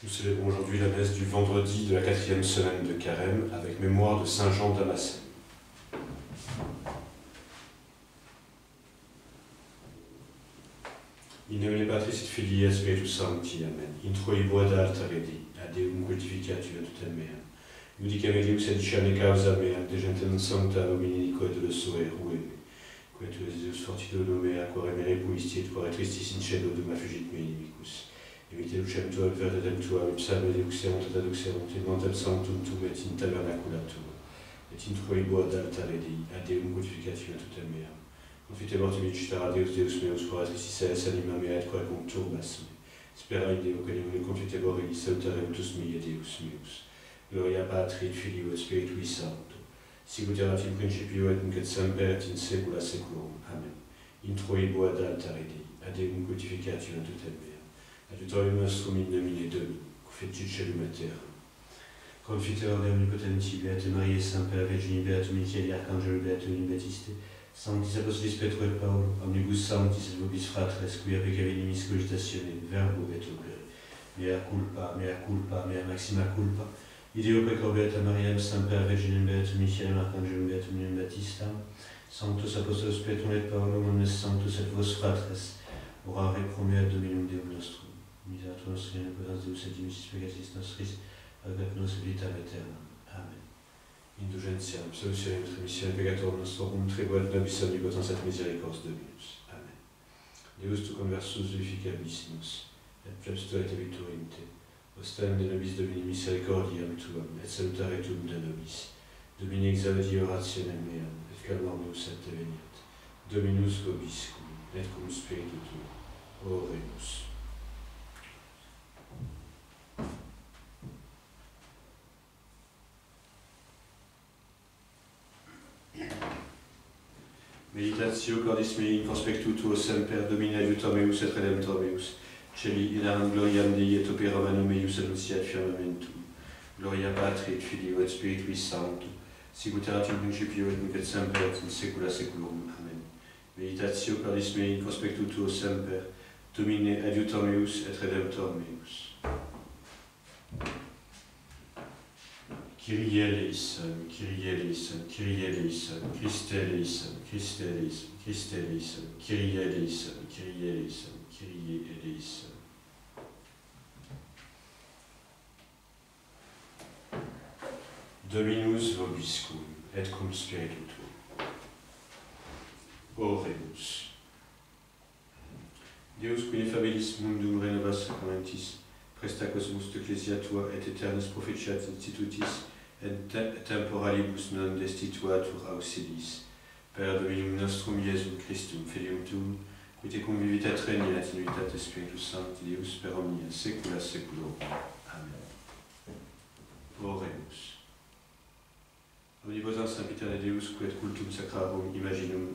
Nous célébrons aujourd'hui la messe du vendredi de la 4e semaine de Carême avec mémoire de Saint Jean Damascène. In nomine Patris et Filii et Spiritus Sancti, Amen. Introibo ad altare Dei, ad Deum crucificatio tutem meam. Iudicam Deus et dicame causa mea, de gentem sancta homini quod le sue rueme. Quod tu es Deus fortitudo mea, quare me repuisti et quare tristis in cielo dum affugit me inimicus. Emite lucem tua, verdetem tua, ipsame deduxerunt et aduxerunt, in montem sanctum tuum et in tabernacula tuum. Et introibo ad altare Dei, ad Deum crucificatio tutem meam. Confite mortem citara Deus Deus meus, quae tristis anima mea et quae conturbas me. Spera in Deo, canimune confite borelli, salutarem tus mihi Deus meus. Gloria Patri et Filii et Spiritui Sancto. Sicut erat in principio et nunc et semper et in saecula saeculorum. Amen. Introibo ad altare Dei, ad Deum crucificatio tutem meam. Adiutorium nostrum in nomine Domini, qui fecit caelum et terram. Confiteor Dei omnipotenti, Beate Mariae, Saint-Père Virgini, Beatum Michaeli, Arcangelo, Beatum Baptiste, Sanctis Apostolis Petro et Paulo, omnibus sanctis et vobis fratres, qui applica venimis cogitatione, verbo et opere. Mea culpa, mea maxima culpa. Ideo pecor Beata Mariam, Saint-Père Virginem, Beatum Michaelem, Arcangelo, Beatum Baptistam, Sanctus Apostolos Petro et Paulo, omnes sanctus et vos fratres, orare pro mea Dominum Deum nostrum. Miserator nostri, in potens Deus et dimissis peccatis nostris, agat nos vitam aeternam. Amen. Indulgentiam, absolutionem, remissionem peccatorum nostrorum, tribuat nobis omnipotens et misericors Dominus. Amen. Deus tu conversus vivificabissimus, et plebs tua et victorium te, ostem de nobis Domini misericordiam tuam, et salutaretum de nobis. Domine exaudi orationem meam, et calmornus et deveniat. Dominus vobiscum, et cum spiritu tuo. Oremus. Meditatio cordis mei in conspectu tuo semper, Domine adiutor meus et redemptor meus, celi in aram gloriam Dei et opera manu meius annunciat firmamentum. Gloria Patri et Filii et Spiritui Sancto, sicut erat in principio et nunc et semper et in saecula saeculorum. Amen. Meditatio cordis mei in conspectu tuo semper, Domine adiutor meus et redemptor meus. Kyrie eleison, Kyrie eleison, Kyrie eleison, Christe eleison, Christe eleison, Christe eleison, Kyrie eleison, Kyrie eleison, Kyrie eleison. Dominus vobiscum, et cum spiritu tuo. Oremus. Deus qui nefabilis mundum renovas sacramentis, presta cosmos ecclesia tua et aeternus proficiat institutis, et temporalibus non destituatur auxiliis. Per Dominum nostrum Iesum Christum, Filium tuum, qui te convivit et regnat in unitate Spiritus Sancti Deus per omnia saecula saeculorum. Amen. Oremus. Omnipotens sempiterne Deus, qui et cultum sacrarum imaginum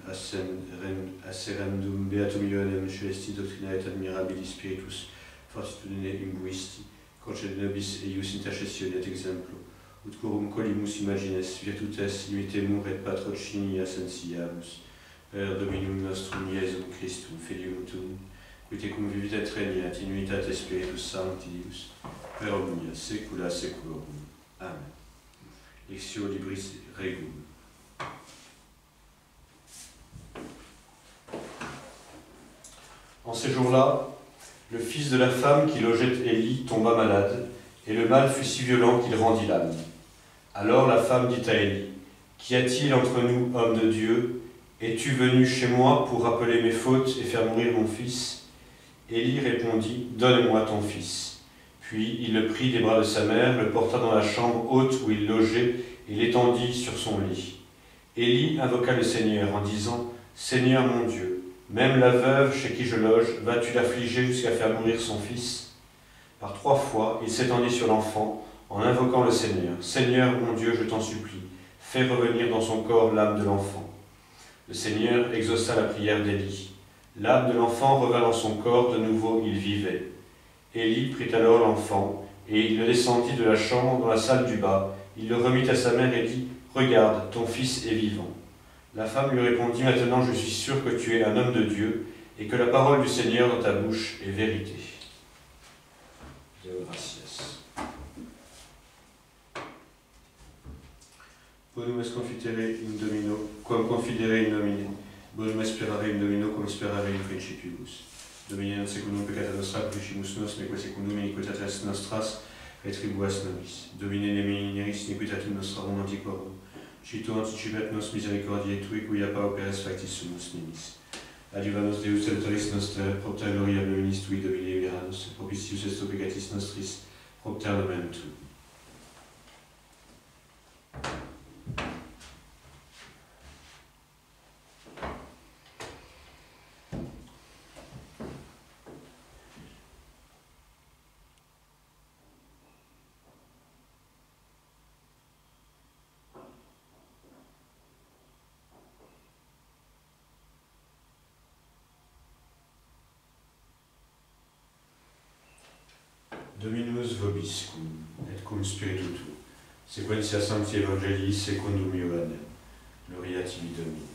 asserendum beatum Ioannem celesti doctrina et admirabili spiritus fortitudine imbuisti, concede nobis eius intercessione et exemplo, ut quorum colimus imagines virtutes imitemur et patrocinia sensiamus, per Dominum nostrum Iesum Christum, Filium tuum, qui te convivit et regnat in unitate Spiritus Sancti Deus, per omnia saecula saeculorum. Amen. Lectio Libris Regum. En ces jours-là, le fils de la femme qui logeait Élie tomba malade, et le mal fut si violent qu'il rendit l'âme. Alors la femme dit à Élie, « Qu'y a-t-il entre nous, homme de Dieu? Es-tu venu chez moi pour rappeler mes fautes et faire mourir mon fils ?» Élie répondit, « Donne-moi ton fils. » Puis il le prit des bras de sa mère, le porta dans la chambre haute où il logeait et l'étendit sur son lit. Élie invoqua le Seigneur en disant, « Seigneur mon Dieu, même la veuve chez qui je loge, vas-tu l'affliger jusqu'à faire mourir son fils ?» Par 3 fois, il s'étendit sur l'enfant, en invoquant le Seigneur. « Seigneur, mon Dieu, je t'en supplie, fais revenir dans son corps l'âme de l'enfant. » Le Seigneur exauça la prière d'Élie. L'âme de l'enfant revint dans son corps, de nouveau il vivait. Élie prit alors l'enfant, et il le descendit de la chambre dans la salle du bas. Il le remit à sa mère et dit, « Regarde, ton fils est vivant. » La femme lui répondit, « Maintenant je suis sûre que tu es un homme de Dieu, et que la parole du Seigneur dans ta bouche est vérité. » Deo gratias. Bonum est confitere in Domino, quam confidere in nomine. Bonum sperare in Domino, quam sperare in principiibus. Domine non secundum peccata nostra, principimus nos, neque secundum iniquitates nostras, retribuas nobis. Domine ne mineris iniquitatum nostra antiquorum. Cito anticipet nos misericordiae tui, cuia pau peres factis sumus nimis. Adiuva nos Deus salutaris nostrae, propter gloria nominis tui, Domine miranos, propitius est peccatis nostris, propter nomen tui. Dominus vobiscum, et cum spiritu tuo, sequentia sancti evangelii secundum Ioannem. Gloria tibi Domine.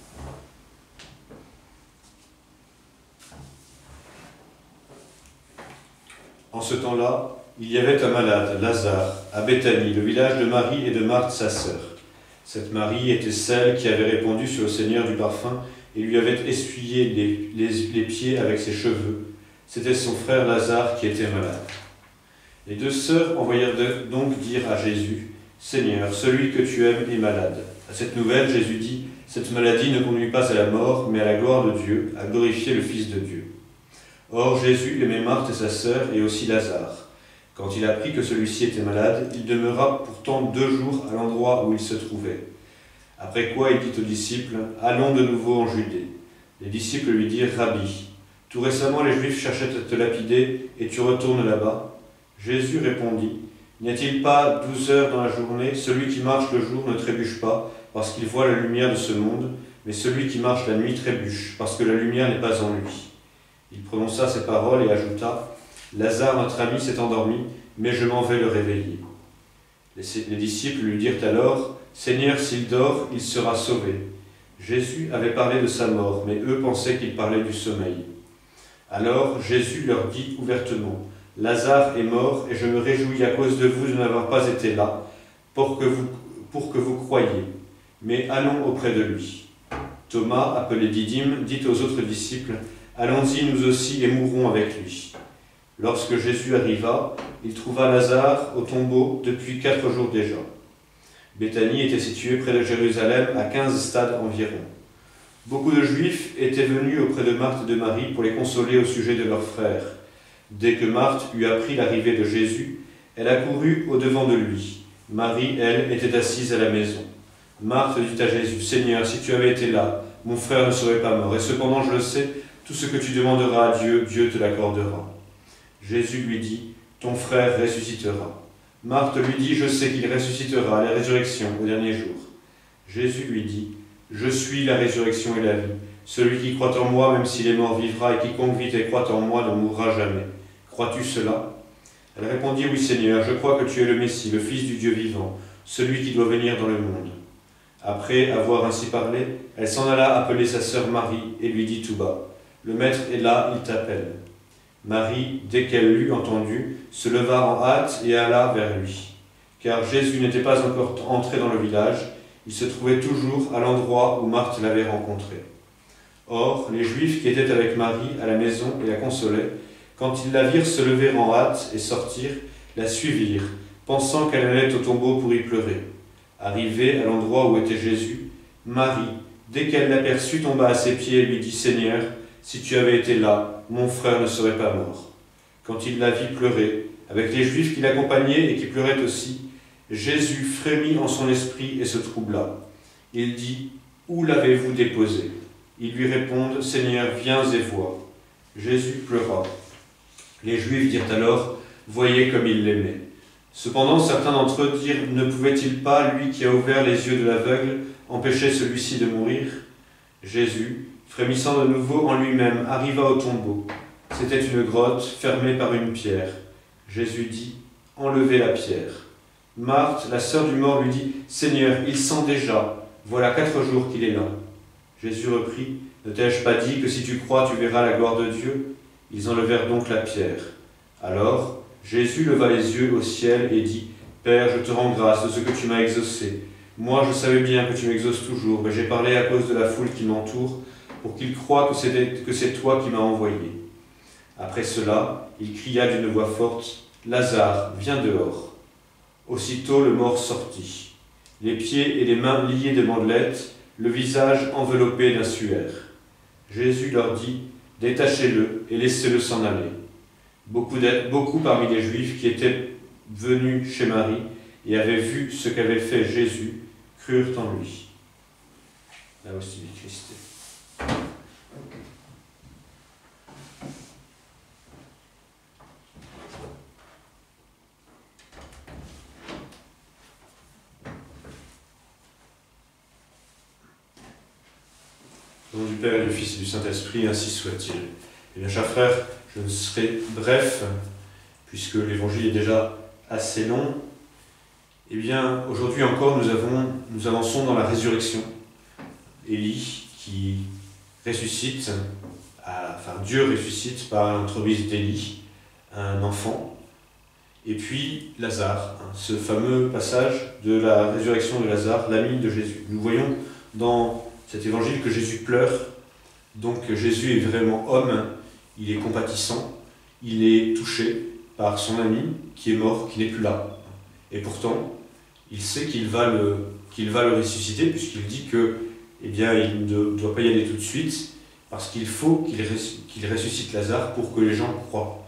En ce temps-là, il y avait un malade, Lazare, à Béthanie, le village de Marie et de Marthe, sa sœur. Cette Marie était celle qui avait répandu sur le Seigneur du parfum et lui avait essuyé les pieds avec ses cheveux. C'était son frère Lazare qui était malade. Les deux sœurs envoyèrent donc dire à Jésus, « Seigneur, celui que tu aimes est malade. » À cette nouvelle, Jésus dit, « Cette maladie ne conduit pas à la mort, mais à la gloire de Dieu, à glorifier le Fils de Dieu. » Or Jésus aimait Marthe et sa sœur, et aussi Lazare. Quand il apprit que celui-ci était malade, il demeura pourtant 2 jours à l'endroit où il se trouvait. Après quoi il dit aux disciples, « Allons de nouveau en Judée. » Les disciples lui dirent, « Rabbi, tout récemment les Juifs cherchaient à te lapider, et tu retournes là-bas ?» Jésus répondit, « N'y a-t-il pas 12 heures dans la journée? Celui qui marche le jour ne trébuche pas, parce qu'il voit la lumière de ce monde, mais celui qui marche la nuit trébuche, parce que la lumière n'est pas en lui. » Il prononça ces paroles et ajouta, « Lazare, notre ami, s'est endormi, mais je m'en vais le réveiller. » Les disciples lui dirent alors, « Seigneur, s'il dort, il sera sauvé. » Jésus avait parlé de sa mort, mais eux pensaient qu'il parlait du sommeil. Alors Jésus leur dit ouvertement, « Lazare est mort, et je me réjouis à cause de vous de n'avoir pas été là, pour que vous croyiez. Mais allons auprès de lui. » Thomas, appelé Didyme, dit aux autres disciples, « Allons-y nous aussi et mourrons avec lui. » Lorsque Jésus arriva, il trouva Lazare au tombeau depuis 4 jours déjà. Béthanie était située près de Jérusalem, à 15 stades environ. Beaucoup de Juifs étaient venus auprès de Marthe et de Marie pour les consoler au sujet de leur frère. Dès que Marthe eut appris l'arrivée de Jésus, elle accourut au-devant de lui. Marie, elle, était assise à la maison. Marthe dit à Jésus, « Seigneur, si tu avais été là, mon frère ne serait pas mort. Et cependant, je le sais, tout ce que tu demanderas à Dieu, Dieu te l'accordera. » Jésus lui dit, « Ton frère ressuscitera. » Marthe lui dit, « Je sais qu'il ressuscitera à la résurrection au dernier jour. » Jésus lui dit, « Je suis la résurrection et la vie. Celui qui croit en moi, même s'il est mort, vivra, et quiconque vit et croit en moi ne mourra jamais. Crois-tu cela ?» Elle répondit, « Oui, Seigneur, je crois que tu es le Messie, le Fils du Dieu vivant, celui qui doit venir dans le monde. » Après avoir ainsi parlé, elle s'en alla appeler sa sœur Marie et lui dit tout bas, « Le Maître est là, il t'appelle. » Marie, dès qu'elle l'eut entendu, se leva en hâte et alla vers lui. Car Jésus n'était pas encore entré dans le village, il se trouvait toujours à l'endroit où Marthe l'avait rencontré. Or, les Juifs qui étaient avec Marie à la maison et la consolaient, quand ils la virent se lever en hâte et sortir, la suivirent, pensant qu'elle allait au tombeau pour y pleurer. Arrivée à l'endroit où était Jésus, Marie, dès qu'elle l'aperçut, tomba à ses pieds et lui dit, « Seigneur, si tu avais été là, mon frère ne serait pas mort. » Quand il la vit pleurer, avec les Juifs qui l'accompagnaient et qui pleuraient aussi, Jésus frémit en son esprit et se troubla. Il dit, « Où l'avez-vous déposé ?» Ils lui répondent, « Seigneur, viens et vois. » Jésus pleura. Les Juifs dirent alors, « Voyez comme il l'aimait. » Cependant, certains d'entre eux dirent, « Ne pouvait-il pas, lui qui a ouvert les yeux de l'aveugle, empêcher celui-ci de mourir ?» Jésus, frémissant de nouveau en lui-même, arriva au tombeau. C'était une grotte fermée par une pierre. Jésus dit, « Enlevez la pierre. » Marthe, la sœur du mort, lui dit, « Seigneur, il sent déjà. Voilà 4 jours qu'il est là. » Jésus reprit, « Ne t'ai-je pas dit que si tu crois, tu verras la gloire de Dieu ?» Ils enlevèrent donc la pierre. Alors, Jésus leva les yeux au ciel et dit, « Père, je te rends grâce de ce que tu m'as exaucé. Moi, je savais bien que tu m'exauces toujours, mais j'ai parlé à cause de la foule qui m'entoure, pour qu'ils croient que c'est toi qui m'as envoyé. » Après cela, il cria d'une voix forte, « Lazare, viens dehors. » Aussitôt le mort sortit, les pieds et les mains liés de bandelettes, le visage enveloppé d'un suaire. Jésus leur dit, « Détachez-le et laissez-le s'en aller. » Beaucoup parmi les Juifs qui étaient venus chez Marie et avaient vu ce qu'avait fait Jésus crurent en lui. La hostie du Christ. Au nom du Père et du Fils et du Saint-Esprit, ainsi soit-il. Eh bien, chers frères, je serai bref, puisque l'évangile est déjà assez long. Eh bien, aujourd'hui encore, nous avançons dans la résurrection. Élie qui ressuscite, Dieu ressuscite par l'entremise d'Élie, un enfant. Et puis Lazare, ce fameux passage de la résurrection de Lazare, l'ami de Jésus. Nous voyons dans cet évangile que Jésus pleure, donc Jésus est vraiment homme, il est compatissant, il est touché par son ami qui est mort, qui n'est plus là. Et pourtant, il sait qu'il va le ressusciter, puisqu'il dit que, eh bien, il ne doit pas y aller tout de suite, parce qu'il faut qu'il ressuscite Lazare pour que les gens croient.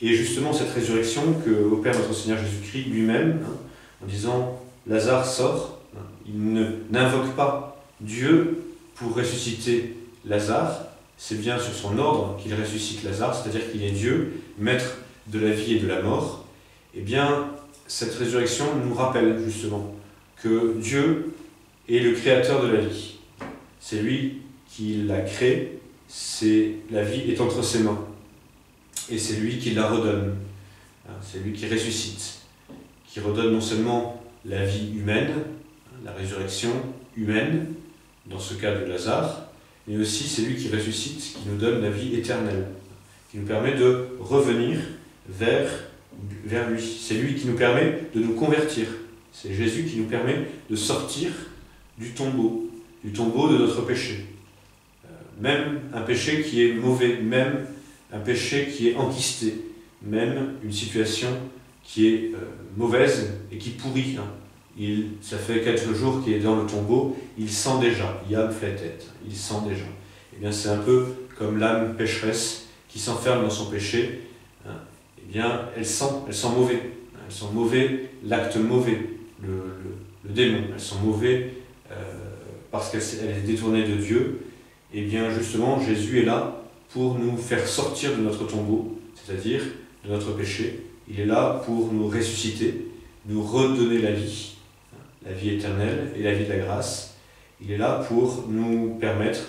Et justement, cette résurrection que opère notre Seigneur Jésus-Christ lui-même, en disant « Lazare sort », il n'invoque pas Dieu pour ressusciter Lazare, c'est bien sur son ordre qu'il ressuscite Lazare, c'est-à-dire qu'il est Dieu, maître de la vie et de la mort. Eh bien, cette résurrection nous rappelle justement que Dieu est le créateur de la vie. C'est lui qui l'a créée, la vie est entre ses mains. Et c'est lui qui la redonne. C'est lui qui ressuscite, qui redonne non seulement la vie humaine, la résurrection humaine, dans ce cas de Lazare, mais aussi c'est lui qui ressuscite, qui nous donne la vie éternelle, qui nous permet de revenir vers lui. C'est lui qui nous permet de nous convertir. C'est Jésus qui nous permet de sortir du tombeau de notre péché. Même un péché qui est mauvais, même un péché qui est enquisté, même une situation qui est mauvaise et qui pourrit. Ça fait 4 jours qu'il est dans le tombeau, il sent déjà, Yam fletet, il sent déjà. Eh bien, c'est un peu comme l'âme pécheresse qui s'enferme dans son péché. Eh bien, elle sent mauvais. Elle sent mauvais l'acte mauvais, le démon. Elle sent mauvais parce qu'elle est détournée de Dieu. Eh bien, justement, Jésus est là pour nous faire sortir de notre tombeau, c'est-à-dire de notre péché. Il est là pour nous ressusciter, nous redonner la vie éternelle et la vie de la grâce. Il est là pour nous permettre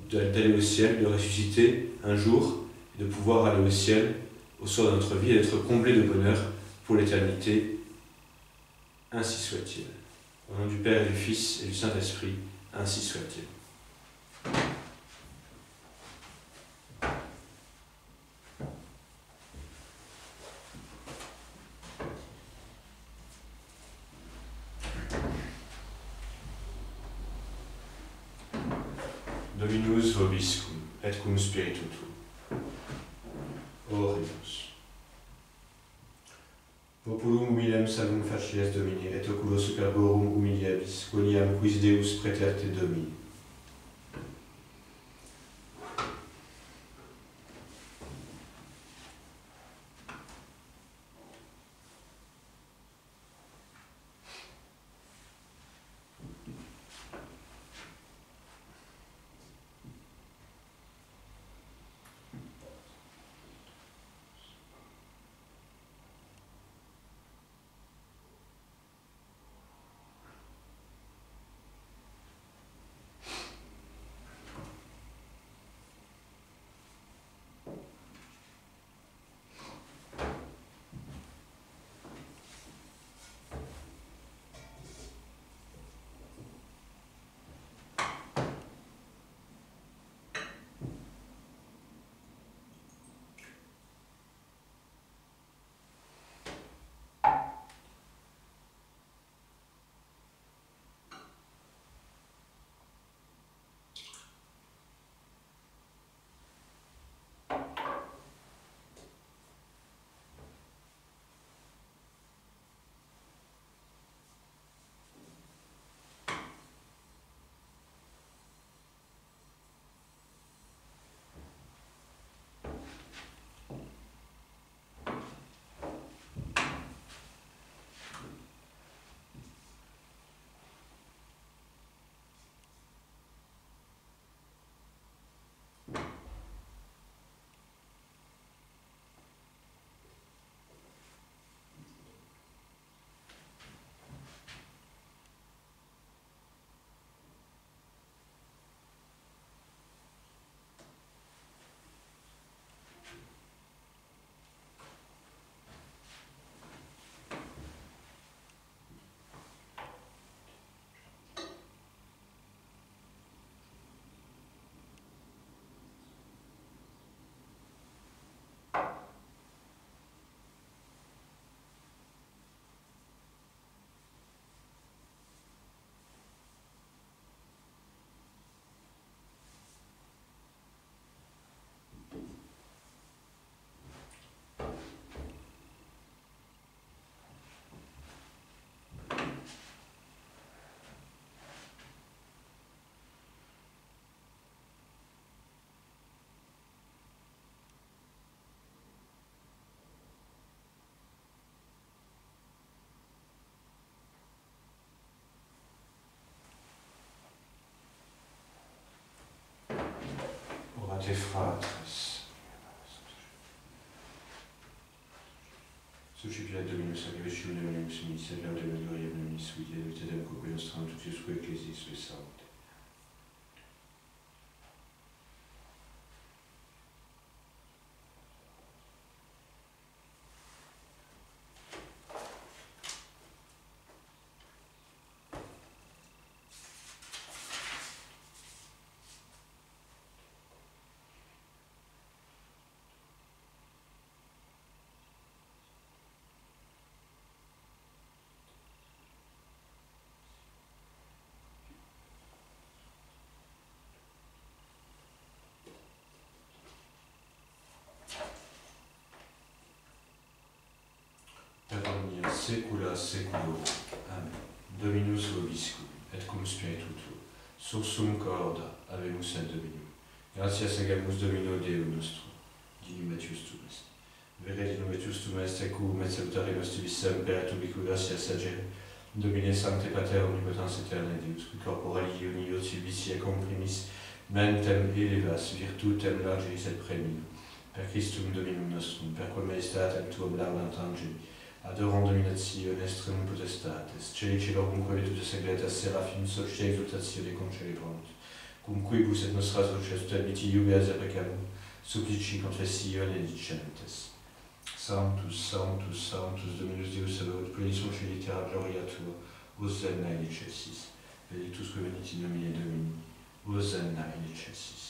d'aller au ciel, de ressusciter un jour, de pouvoir aller au ciel au soir de notre vie et d'être comblé de bonheur pour l'éternité. Ainsi soit-il. Au nom du Père et du Fils et du Saint-Esprit, ainsi soit-il. Dominus vobiscum, et cum spiritu tuum. Oremus. Populum humilem salvum facies Domini, et oculos superborum humiliabis, quoniam quis Deus praeterte Domini. te fratres. Suscipia Dominus aggressione Dominus miseria de gloria Dominus vitae et tedem corpore nostrum tutti ecclesiis sui sancti. Per omnia saecula saeculorum. Amen. Dominus vobiscum, et cum spiritu tuo, sursum corda, habemus et Dominum. Gratias agamus Domino Deum nostrum, dinum et justum est. Vere dinum et justum est, ecum et salutaremus tibi semper, et ubique gratias agere, Domine Sancte Pater omnipotens aeterne Deus, qui corporali unio civici et comprimis, mentem elevas, virtutem largis et premium, per Christum Dominum nostrum, per quam maestatem tuum laudamt angeli, adorant dominatione extremum potestates, celi celorum quaetude segretas seraphim solce exultatione concelebrant, cum quibus et nostras voces ut admiti iubeas et peccamum, supplici confessione dicentes. Sanctus, Sanctus, Sanctus, Dominus Deus Sabaoth, plenissum celi terra gloria tua, Hosanna in excelsis. Benedictus que venit in nomine Domini, Hosanna in excelsis.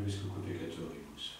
nobis cuco peccatoribus.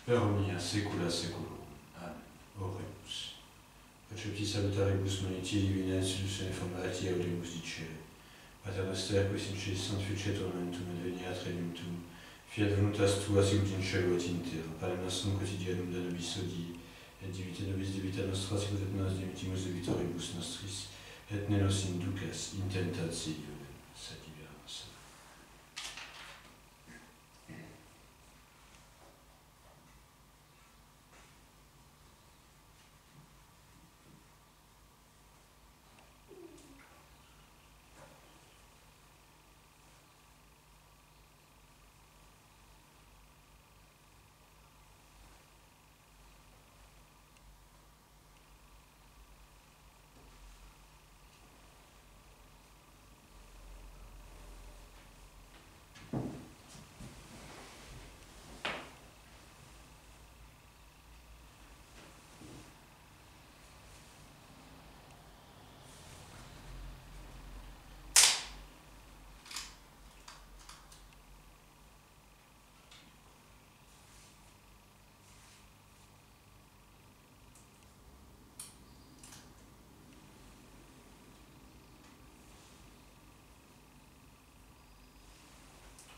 Per omnia saecula saeculorum. Amen. Oremus. Accepti salutaribus moniti divines illusione formati audimus dicere. Pater noster, qui in celis sanctificetur nomen tuum, adveniat regnum tuum, fiat voluntas tua sicut in cielo et in terra. Panem nostrum quotidianum da nobis hodie, et divite nobis debita nostra sicut et nos dimitimus debitoribus nostris, et ne nos inducas in tentatione, sed libera nos.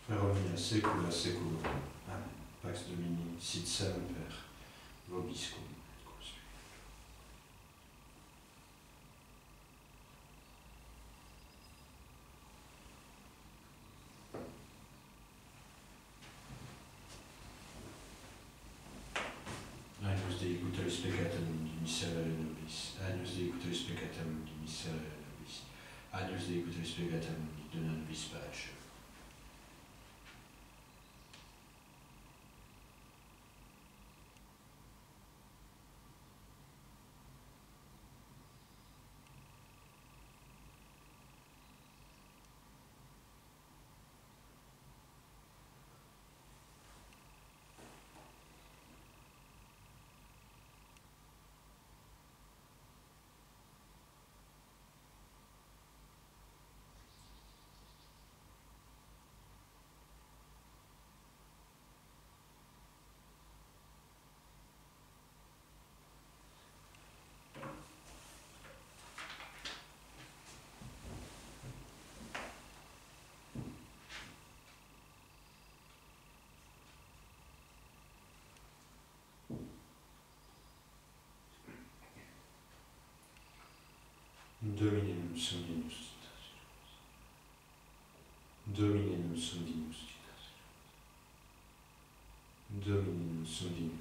Per omnia saecula saeculorum. Amen. Pax Domini, sit semper, vobiscum. Agnus Dei cutoris peccatum mundi, miserere nobis. Agnus Dei cutoris peccatum mundi, miserere nobis. Agnus Dei cutoris peccatum mundi, dona nobis pace. Domine non sum Domine non sum Domine non sum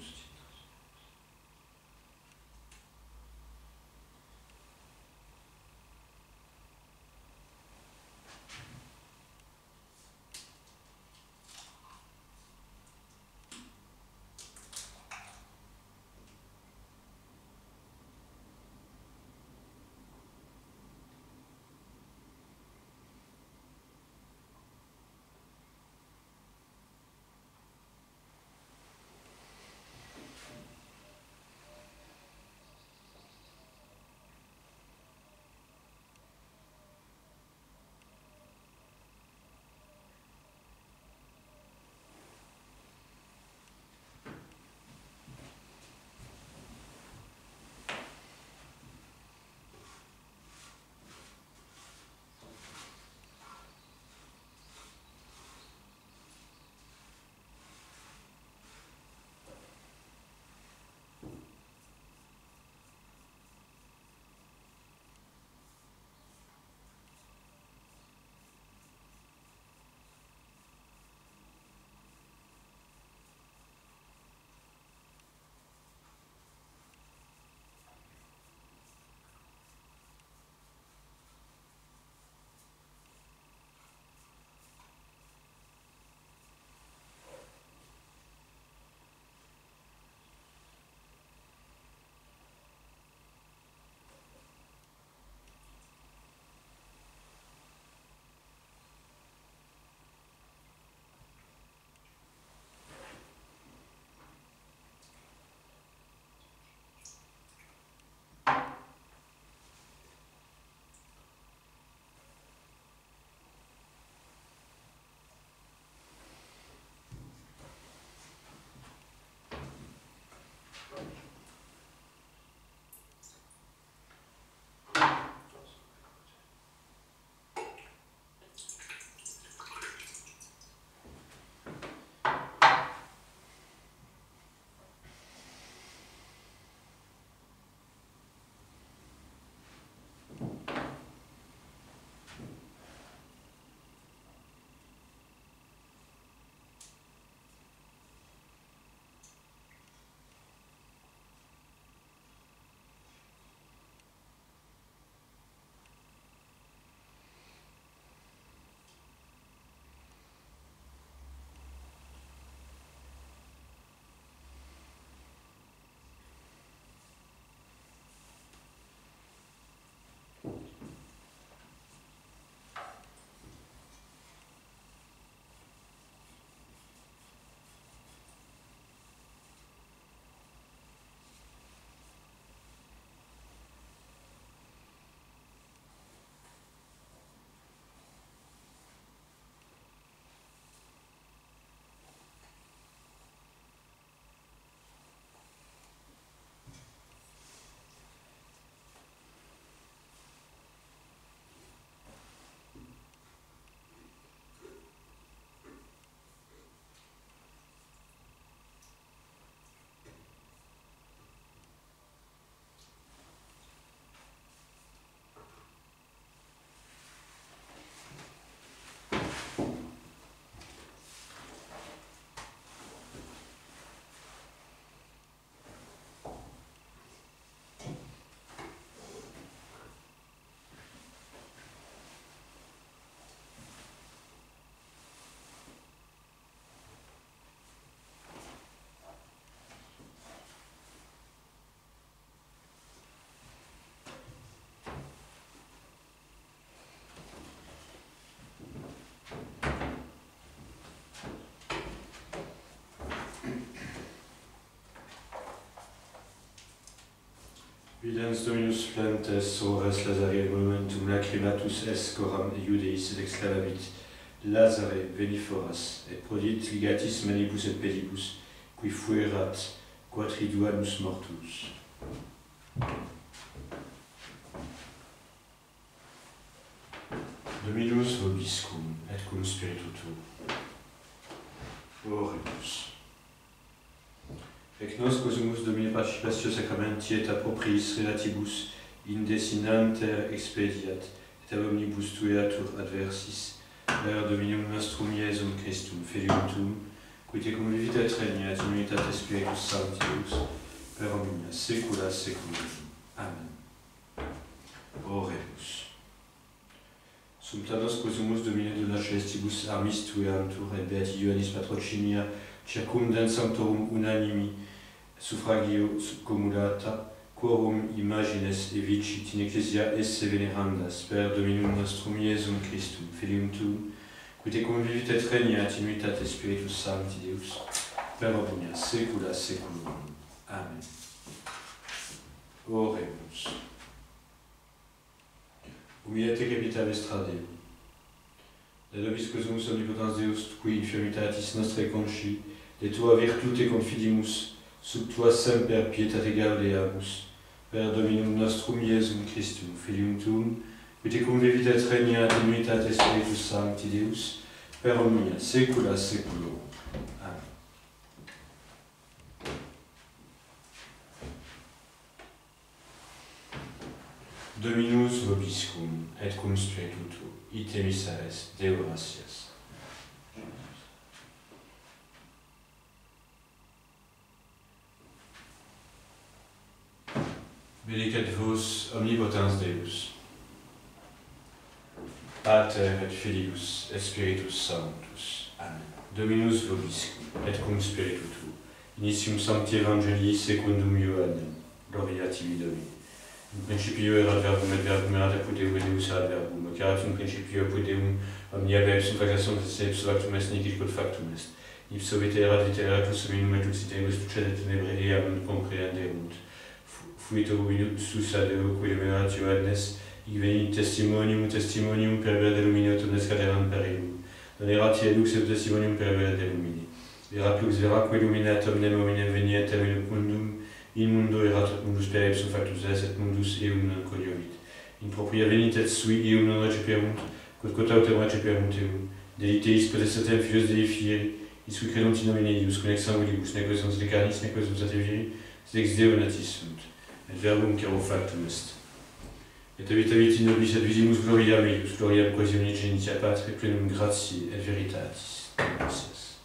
Videns Dominus plantes sovras Lazare momentum lacrimatus est coram Iudeis et exclamavit Lazare veniforas et prodit ligatis manibus et pedibus qui fuerat quatriduanus mortus. Dominus vobiscum et cum spiritu tuo. Oremus. Ec nos cosumus Domine participatio sacramenti et appropriis relatibus indesinanter expediat, et ab omnibus tueatur adversis, per Dominum nostrum Iesum Christum, Filium tuum, qui te convivit et regnat in unitate Spiritus Sancti Deus, per omnia saecula saeculorum. Amen. Oremus. Sumpta nos cosumus Domine dona celestibus armis tueantur, et beati Ioannis patrocinia, circumdens sanctorum unanimi, suffragio cumulata, quorum imagines evicit in ecclesia esse venerandas, per Dominum nostrum Iesum Christum, Filium tuum, qui te convivit et regnat in unitate Spiritus Sancti Deus, per omnia saecula saeculorum. Amen. Oremus. Humiliate capitalis Deum. De nobis cosumus omnipotens Deus, qui infirmitatis nostrae conci, de tua virtute confidimus, sub tua semper pietate gaudeamus, per Dominum nostrum Iesum Christum, Filium tuum, qui te convivit et regnat in unitate Spiritus Sancti Deus, per omnia saecula saeculorum. Amen. Dominus vobiscum et cum spiritu tuo, ite missa est, Deo gratias. Benedicat vos omnipotens Deus, Pater et Filius et Spiritus Sanctus. Amen. Dominus vobiscum et cum spiritu tuo, initium sancti evangelii secundum Ioannem, gloria tibi Domine. In principio erat verbum et verbum erat apud Deum et Deus erat verbum, et erat in principio apud Deum, omnia ipsum factum est, ipso factum est, nihil quod factum est. Ipso vitae erattus hominum et lucidibus ducet et tenebrae eam comprehenderunt. Fuit sus ad Deo, quid erat Ioannes, hic venit testimonium per vera delumine omnes caderant per illum. Non erat ie lux et testimonium per vera delumine. Erat lux veraque illuminat omnem hominem veniet terminum mundum, in mundo erat mundus per ipsum factus est, et mundus eum non coniovit. In propria venit et sui eum non receperunt, quod quotautem receperunt eum. Deliteis potestatem filios Dei fieri, isque credunt in nomine Eius, con ex sanguinibus, nec quae de carnis, nec quae sativiri, sed ex Deo natis sunt. Et verbum caro factum est. Et habitavit in nobis et visimus gloriam eius, gloriam quasi omnigenitia Patri, plenum gratiae et veritatis. Gratias.